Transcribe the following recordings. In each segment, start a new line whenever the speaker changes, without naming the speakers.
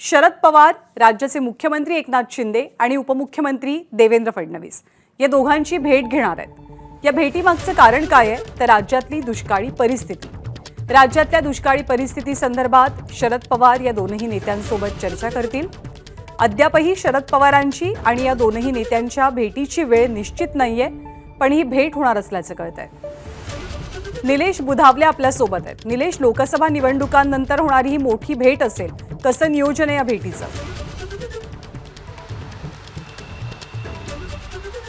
शरद पवार, राज्याचे मुख्यमंत्री एकनाथ शिंदे आणि उपमुख्यमंत्री देवेंद्र फडणवीस या दोघांची भेट घेणार आहेत। या भेटीमागचं कारण काय आहे तर राज्यातली दुष्काळी परिस्थिती। राज्यातल्या दुष्काळी परिस्थिती संदर्भात शरद पवार या दोनही नेत्यांसोबत चर्चा करतील। अद्यापही शरद पवारांची आणि या दोनही नेत्यांच्या भेटीची वेळ निश्चित नाहीये, पण ही भेट होणार असल्याचं कळतंय। निलेश बुधावले आपल्या सोबत आहेत। निलेश, लोकसभा निवडणुकांनंतर होणारी ही मोठी भेट असेल, कसं नियोजन आहे या भेटीचं?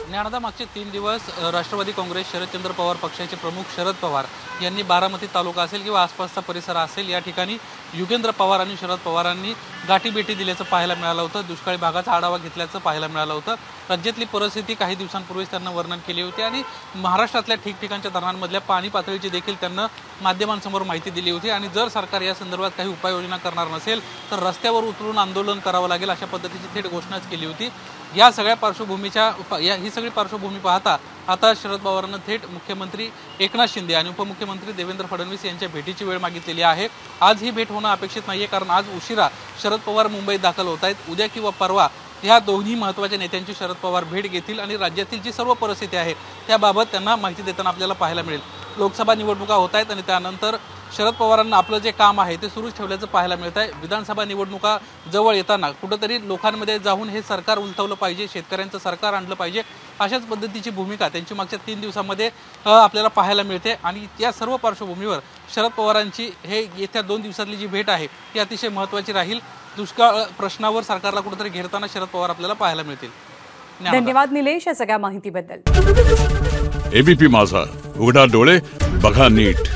ज्ञानदा मागचे 3 दिवस राष्ट्रवादी काँग्रेस शरदचंद्र पवार पक्षाचे प्रमुख शरद पवार यांनी बारामती तालुका असेल किंवा आसपासचा परिसर असेल या ठिकाणी युगेंद्र पवार आणि शरद पवारांनी गाठीभेटी दिल्याचं पाहायला मिळालं होतं। दुष्काळी भागाचा आढावा घेतल्याचं पाहायला मिळालं होतं। राज्यातली परिस्थिती काही दिवसांपूर्वीच त्यांना वर्णन केली होती आणि महाराष्ट्रातल्या ठिकठिकाणच्या धरणांमधल्या पाणी पातळीची देखील त्यांना माध्यमांसमोर माहिती दिली होती आणि जर सरकार या संदर्भात काही उपाययोजना करणार नसेल तर रस्त्यावर उतरून आंदोलन करावं लागेल अशा पद्धतीची थेट घोषणाच केली होती। या सगळ्या पार्श्वभूमीच्या ही सगळी पार्श्वभूमी पाहता आता शरद पवारांना थेट मुख्यमंत्री एकनाथ शिंदे आणि उपमुख्यमंत्री देवेंद्र फडणवीस यांच्या भेटीची वेळ मागितलेली आहे। आज ही भेट होणं अपेक्षित नाहीये, कारण आज उशिरा शरद पवार मुंबईत दाखल होत आहेत। उद्या किंवा परवा ह्या दोन्ही महत्त्वाच्या नेत्यांची शरद पवार भेट घेतील आणि राज्यातील जी सर्व परिस्थिती आहे त्याबाबत त्यांना माहिती देताना आपल्याला पाहायला मिळेल। लोकसभा निवडणुका होत आहेत आणि त्यानंतर शरद पवारांना आपलं जे काम आहे ते सुरूच ठेवल्याचं पाहायला मिळत आहे। विधानसभा निवडणुका जवळ येताना कुठंतरी लोकांमध्ये जाऊन हे सरकार उलथवलं पाहिजे, शेतकऱ्यांचं सरकार आणलं पाहिजे, अशाच पद्धतीची भूमिका त्यांची मागच्या 3 दिवसांमध्ये आपल्याला पाहायला मिळते। आणि या सर्व पार्श्वभूमीवर शरद पवारांची हे येत्या 2 दिवसातली जी भेट आहे ती अतिशय महत्त्वाची राहील। दुष्काळ प्रश्नावर सरकारला कुठेतरी घेरताना शरद पवार आपल्याला पाहायला मिळतील।
धन्यवाद निलेश या सगळ्या माहितीबद्दल।
एबीपी माझा, उघडा डोळे बघा नीट।